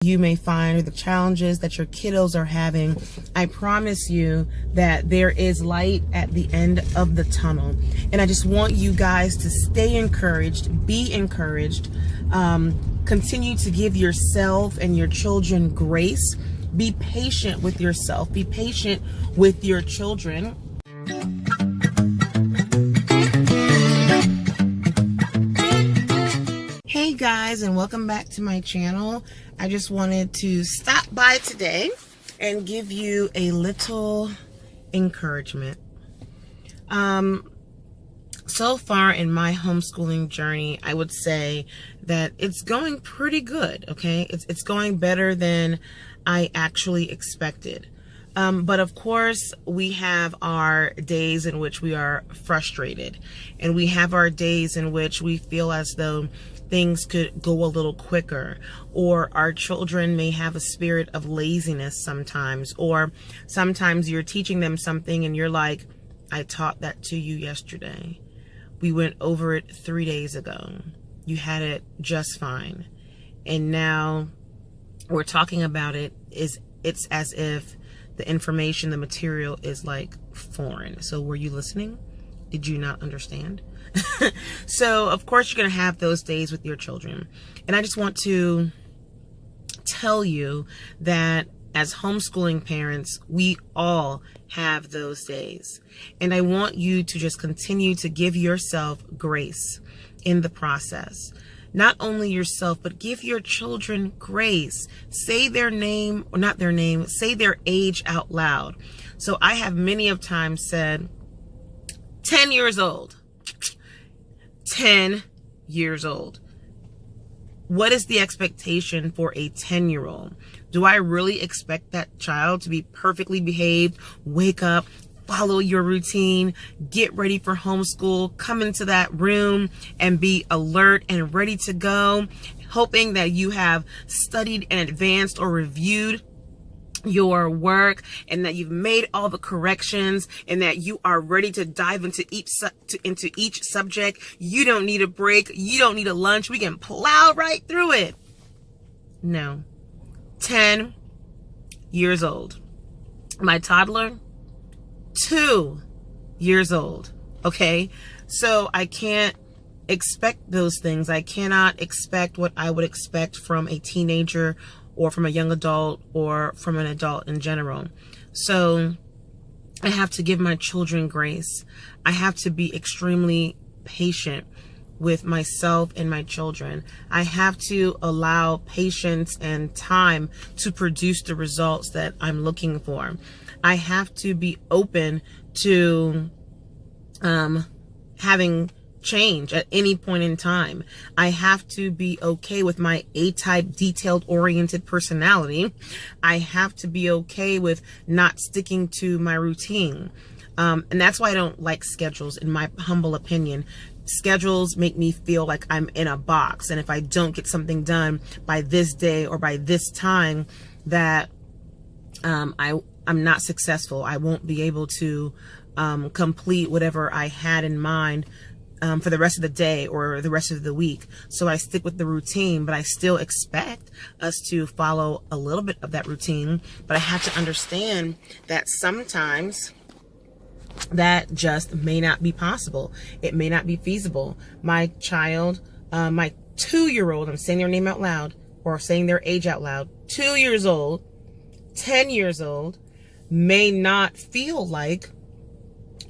you may find, or the challenges that your kiddos are having, I promise you that there is light at the end of the tunnel. And I just want you guys to stay encouraged, be encouraged, continue to give yourself and your children grace. Be patient with yourself, be patient with your children. Hey guys, and welcome back to my channel. I just wanted to stop by today and give you a little encouragement. So far in my homeschooling journey, I would say that it's going pretty good, okay? It's going better than I actually expected. But of course, we have our days in which we are frustrated, and we have our days in which we feel as though things could go a little quicker, or our children may have a spirit of laziness sometimes, or sometimes you're teaching them something and you're like, I taught that to you yesterday. We went over it 3 days ago. You had it just fine. And now we're talking about it. It's as if the information, the material is like foreign. So were you listening? Did you not understand? So of course you're going to have those days with your children. And I just want to tell you that as homeschooling parents, we all have those days. And I want you to just continue to give yourself grace in the process. Not only yourself, but give your children grace. Say their name, or not their name, say their age out loud. So I have many of times said, 10 years old. 10 years old. What is the expectation for a 10-year-old? Do I really expect that child to be perfectly behaved, wake up, follow your routine, get ready for homeschool, come into that room and be alert and ready to go, hoping that you have studied and advanced or reviewed your work, and that you've made all the corrections, and that you are ready to dive into each subject? You don't need a break. You don't need a lunch. We can plow right through it. No. 10 years old. My toddler, 2 years old. Okay? So I can't expect those things. I cannot expect what I would expect from a teenager, or from a young adult, or from an adult in general. So I have to give my children grace. I have to be extremely patient with myself and my children. I have to allow patience and time to produce the results that I'm looking for. I have to be open to having change at any point in time. I have to be okay with my A-type, detailed-oriented personality. I have to be okay with not sticking to my routine. And that's why I don't like schedules, in my humble opinion. Schedules make me feel like I'm in a box, and if I don't get something done by this day or by this time, that I'm not successful. I won't be able to complete whatever I had in mind for the rest of the day or the rest of the week. So I stick with the routine, but I still expect us to follow a little bit of that routine. But I have to understand that sometimes that just may not be possible. It may not be feasible. My child, my 2-year-old, I'm saying their name out loud, or saying their age out loud, 2 years old, 10 years old, may not feel like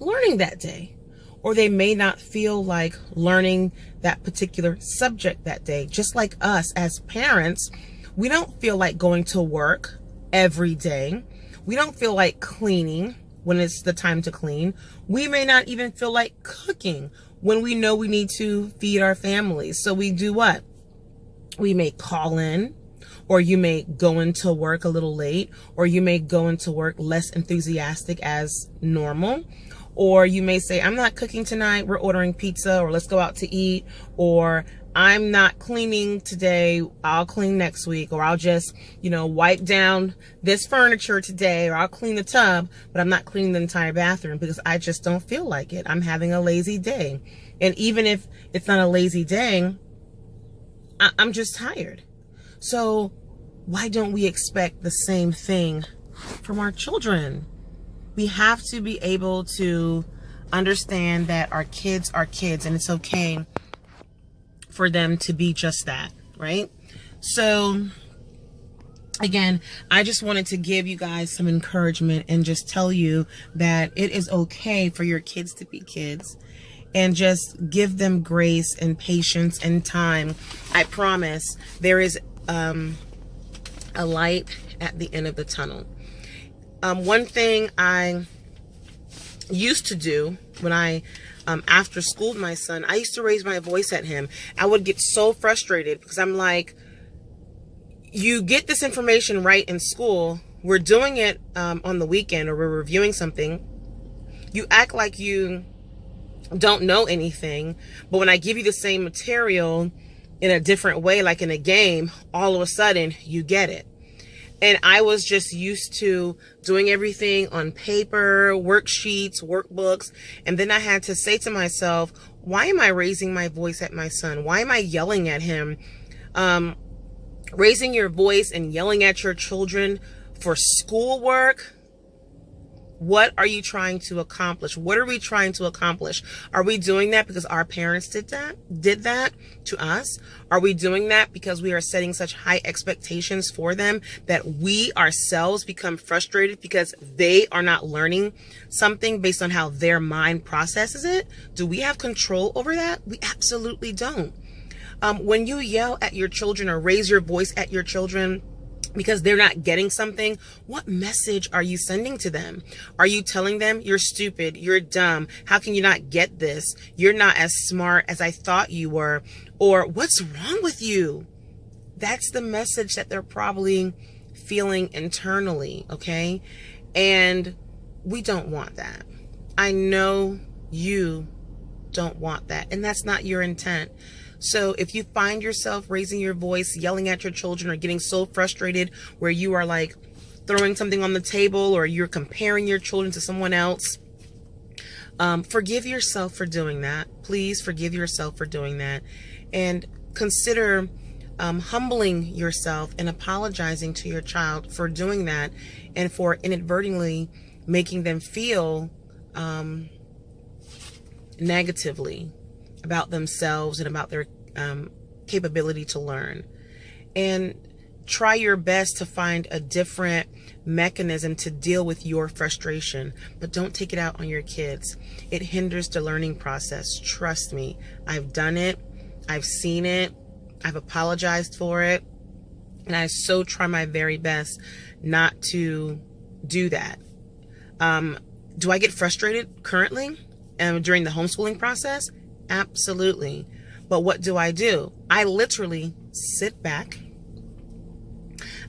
learning that day. Or they may not feel like learning that particular subject that day. Just like us as parents, we don't feel like going to work every day. We don't feel like cleaning when it's the time to clean. We may not even feel like cooking when we know we need to feed our families. So we do what? We may call in, or you may go into work a little late, or you may go into work less enthusiastic as normal. Or you may say, I'm not cooking tonight, we're ordering pizza, or let's go out to eat, or I'm not cleaning today, I'll clean next week, or I'll just, wipe down this furniture today, or I'll clean the tub, but I'm not cleaning the entire bathroom because I just don't feel like it. I'm having a lazy day. And even if it's not a lazy day, I'm just tired. So why don't we expect the same thing from our children? We have to be able to understand that our kids are kids, and it's okay for them to be just that, right? So again, I just wanted to give you guys some encouragement and just tell you that it is okay for your kids to be kids, and just give them grace and patience and time. I promise there is a light at the end of the tunnel. One thing I used to do when I after schooled my son, I used to raise my voice at him. I would get so frustrated because I'm like, you get this information right in school, we're doing it on the weekend, or we're reviewing something, you act like you don't know anything, but when I give you the same material in a different way, like in a game, all of a sudden you get it. And I was just used to doing everything on paper, worksheets, workbooks. And then I had to say to myself, why am I raising my voice at my son? Why am I yelling at him? Raising your voice and yelling at your children for schoolwork. What are you trying to accomplish? What are we trying to accomplish? Are we doing that because our parents did that to us? Are we doing that because we are setting such high expectations for them that we ourselves become frustrated because they are not learning something based on how their mind processes it? Do we have control over that? We absolutely don't. When you yell at your children or raise your voice at your children because they're not getting something, what message are you sending to them? Are you telling them you're stupid, you're dumb, how can you not get this? You're not as smart as I thought you were, or what's wrong with you? That's the message that they're probably feeling internally, okay? And we don't want that. I know you don't want that, and that's not your intent. So if you find yourself raising your voice, yelling at your children, or getting so frustrated where you are like throwing something on the table, or you're comparing your children to someone else, forgive yourself for doing that. Please forgive yourself for doing that. And consider humbling yourself and apologizing to your child for doing that, and for inadvertently making them feel negatively about themselves and about their capability to learn. And try your best to find a different mechanism to deal with your frustration, but don't take it out on your kids. It hinders the learning process. Trust me, I've done it, I've seen it, I've apologized for it, and I so try my very best not to do that. Do I get frustrated currently during the homeschooling process? Absolutely. But what do? I literally sit back.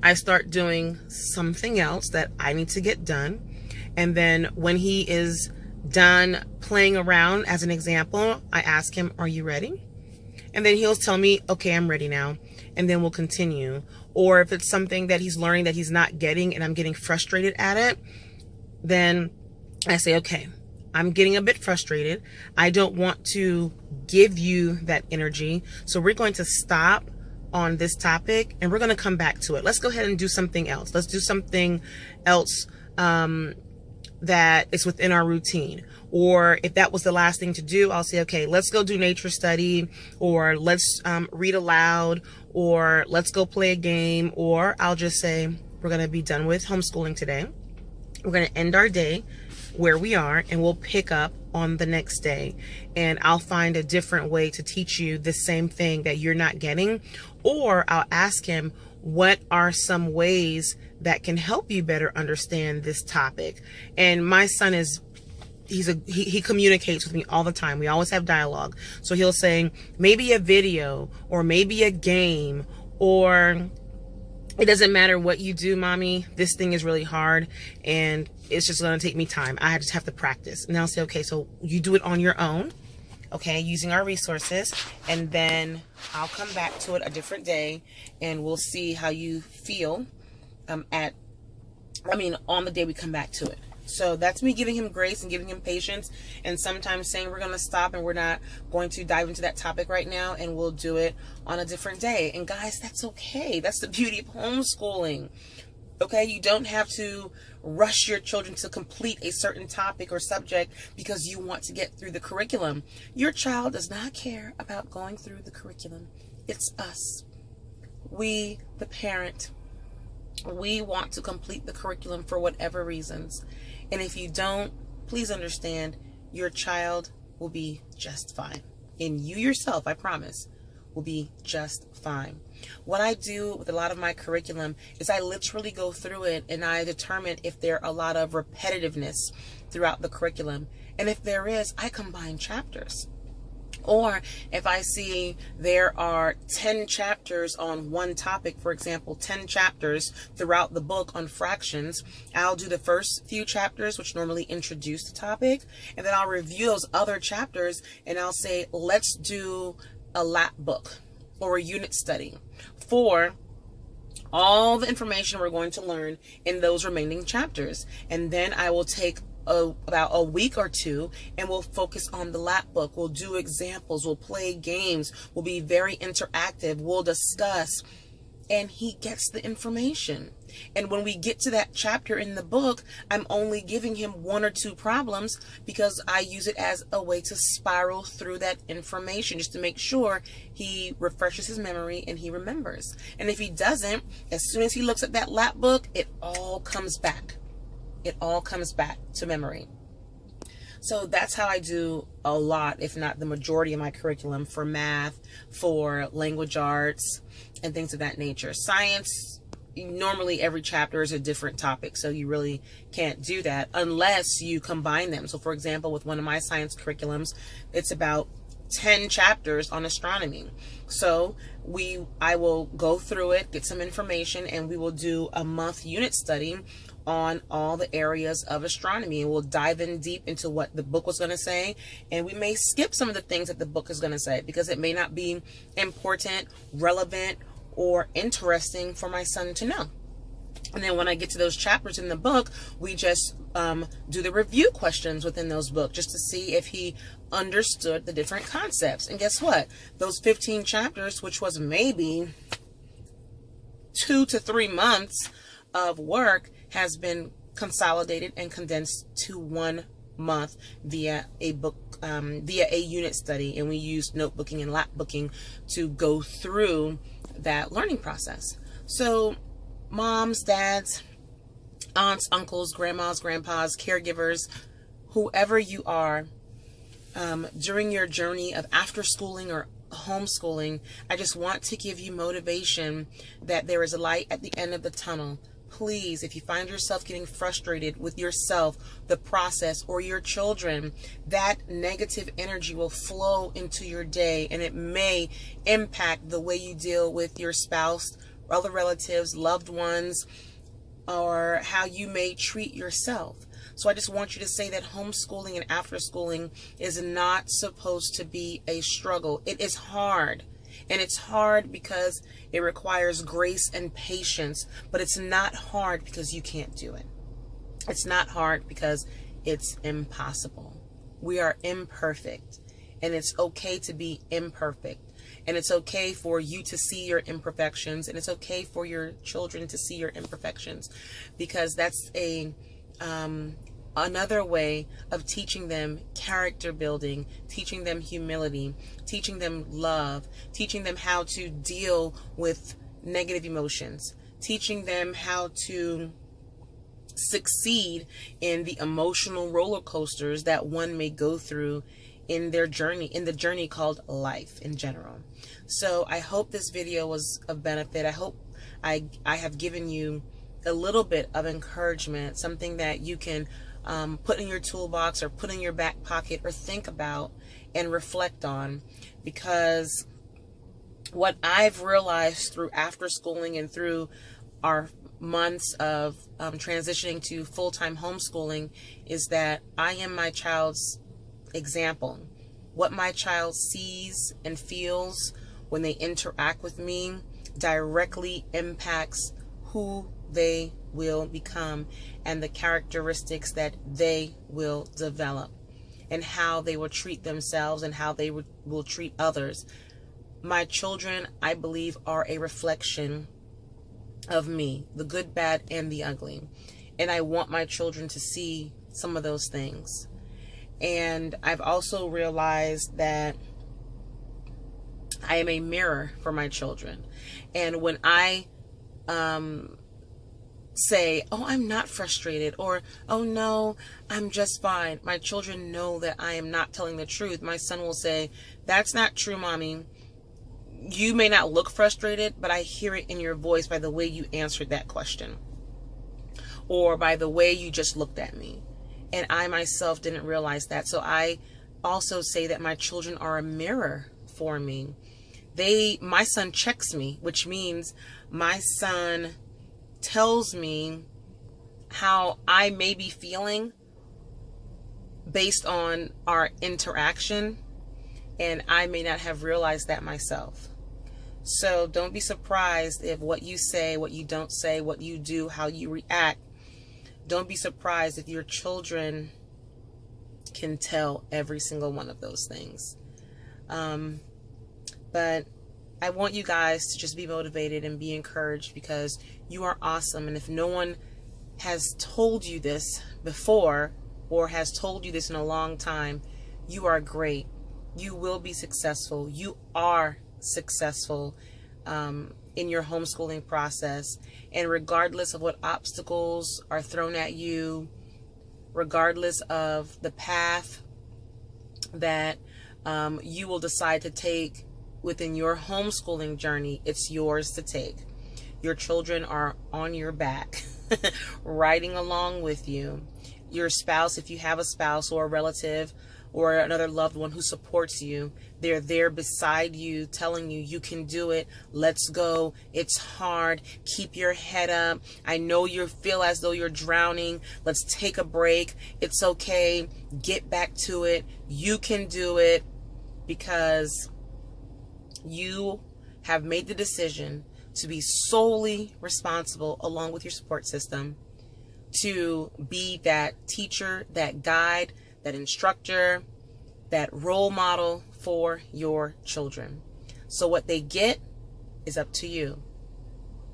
I start doing something else that I need to get done. And then when he is done playing around, as an example, I ask him, are you ready? And then he'll tell me, okay, I'm ready now. And then we'll continue. Or if it's something that he's learning that he's not getting and I'm getting frustrated at it, then I say, okay, I'm getting a bit frustrated. I don't want to give you that energy. So we're going to stop on this topic and we're going to come back to it. Let's go ahead and do something else. Let's do something else that is within our routine. Or if that was the last thing to do, I'll say, okay, let's go do nature study, or let's read aloud, or let's go play a game. Or I'll just say, we're going to be done with homeschooling today. We're going to end our day where we are, and we'll pick up on the next day. And I'll find a different way to teach you the same thing that you're not getting. Or I'll ask him, what are some ways that can help you better understand this topic? And my son is, he communicates with me all the time. We always have dialogue. So he'll say, maybe a video, or maybe a game, or it doesn't matter what you do, mommy, this thing is really hard and it's just going to take me time. I just have to practice. And I'll say, okay, so you do it on your own, okay, using our resources, and then I'll come back to it a different day and we'll see how you feel on the day we come back to it. So that's me giving him grace and giving him patience, and sometimes saying we're going to stop and we're not going to dive into that topic right now, and we'll do it on a different day. And guys, that's okay. That's the beauty of homeschooling. Okay, you don't have to rush your children to complete a certain topic or subject because you want to get through the curriculum. Your child does not care about going through the curriculum. It's us. We, the parent, we want to complete the curriculum for whatever reasons. And if you don't, please understand, your child will be just fine. And you yourself, I promise, will be just fine. What I do with a lot of my curriculum is I literally go through it and I determine if there are a lot of repetitiveness throughout the curriculum. And if there is, I combine chapters. Or if I see there are 10 chapters on one topic, for example, 10 chapters throughout the book on fractions, I'll do the first few chapters, which normally introduce the topic, and then I'll review those other chapters and I'll say, let's do a lap book or a unit study for all the information we're going to learn in those remaining chapters. And then I will take about a week or two and we'll focus on the lap book. We'll do examples, we'll play games, we'll be very interactive, we'll discuss, and he gets the information. And when we get to that chapter in the book, I'm only giving him 1 or 2 problems because I use it as a way to spiral through that information just to make sure he refreshes his memory and he remembers. And if he doesn't, as soon as he looks at that lap book, it all comes back. It all comes back to memory. So that's how I do a lot, if not the majority of my curriculum, for math, for language arts, and things of that nature. Science, normally every chapter is a different topic, so you really can't do that unless you combine them. So for example, with one of my science curriculums, it's about 10 chapters on astronomy. So I will go through it, get some information, and we will do a month unit study on all the areas of astronomy, and we'll dive in deep into what the book was going to say, and we may skip some of the things that the book is going to say because it may not be important, relevant, or interesting for my son to know. And then when I get to those chapters in the book, we just do the review questions within those books just to see if he understood the different concepts. And guess what? Those 15 chapters, which was maybe 2 to 3 months of work, has been consolidated and condensed to 1 month via a book, via a unit study. And we used notebooking and lap booking to go through that learning process. So moms, dads, aunts, uncles, grandmas, grandpas, caregivers, whoever you are, during your journey of after schooling or homeschooling, I just want to give you motivation that there is a light at the end of the tunnel. Please, if you find yourself getting frustrated with yourself, the process, or your children, that negative energy will flow into your day, and it may impact the way you deal with your spouse, other relatives, loved ones, or how you may treat yourself. So I just want you to say that homeschooling and after schooling is not supposed to be a struggle. It is hard. And it's hard because it requires grace and patience, but it's not hard because you can't do it. It's not hard because it's impossible. We are imperfect, and it's okay to be imperfect. And it's okay for you to see your imperfections, and it's okay for your children to see your imperfections, because that's another way of teaching them character building, teaching them humility, teaching them love, teaching them how to deal with negative emotions, teaching them how to succeed in the emotional roller coasters that one may go through in their journey, in the journey called life in general. So I hope this video was of benefit. I hope I have given you a little bit of encouragement, something that you can put in your toolbox or put in your back pocket or think about and reflect on. Because what I've realized through after schooling and through our months of transitioning to full-time homeschooling is that I am my child's example. What my child sees and feels when they interact with me directly impacts who they will become and the characteristics that they will develop and how they will treat themselves and how they will treat others. My children, I believe, are a reflection of me, the good, bad, and the ugly. And I want my children to see some of those things. And I've also realized that I am a mirror for my children. And when I say, oh, I'm not frustrated, or, oh no, I'm just fine, my children know that I am not telling the truth. My son will say, that's not true, mommy. You may not look frustrated, but I hear it in your voice by the way you answered that question, or by the way you just looked at me. And I myself didn't realize that. So I also say that my children are a mirror for me. My son checks me, which means my son tells me how I may be feeling based on our interaction, and I may not have realized that myself. So don't be surprised if what you say, what you don't say, what you do, how you react, don't be surprised if your children can tell every single one of those things. But I want you guys to just be motivated and be encouraged, because you are awesome. And if no one has told you this before or has told you this in a long time, you are great. You will be successful. You are successful in your homeschooling process. And regardless of what obstacles are thrown at you, regardless of the path that you will decide to take within your homeschooling journey, it's yours to take. Your children are on your back, riding along with you. Your spouse, if you have a spouse or a relative or another loved one who supports you, they're there beside you, telling you, you can do it. Let's go. It's hard. Keep your head up. I know you feel as though you're drowning. Let's take a break. It's okay. Get back to it. You can do it, because you have made the decision to be solely responsible, along with your support system, to be that teacher, that guide, that instructor, that role model for your children. So what they get is up to you.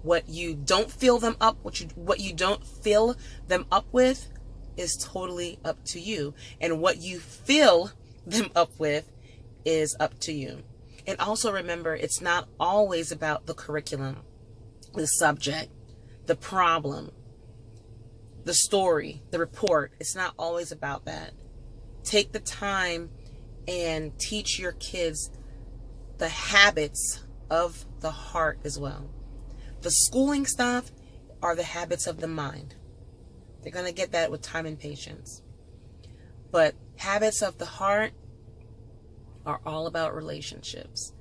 What you don't fill them up, what you don't fill them up with is totally up to you. And what you fill them up with is up to you. And also remember, it's not always about the curriculum, the subject, the problem, the story, the report. It's not always about that. Take the time and teach your kids the habits of the heart as well. The schooling stuff are the habits of the mind. They're going to get that with time and patience. But habits of the heart are all about relationships.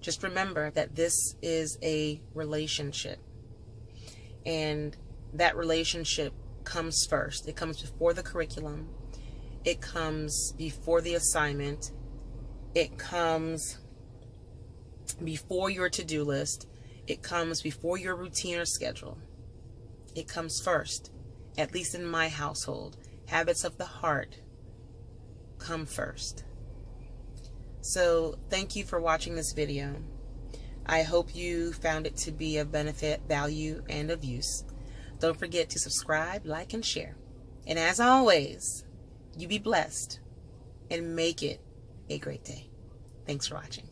Just remember that this is a relationship, and that relationship comes first. It comes before the curriculum. It comes before the assignment. It comes before your to-do list. It comes before your routine or schedule. It comes first, at least in my household. Habits of the heart come first. So thank you for watching this video. I hope you found it to be of benefit, value, and of use. Don't forget to subscribe, like, and share. And as always, you be blessed and make it a great day. Thanks for watching.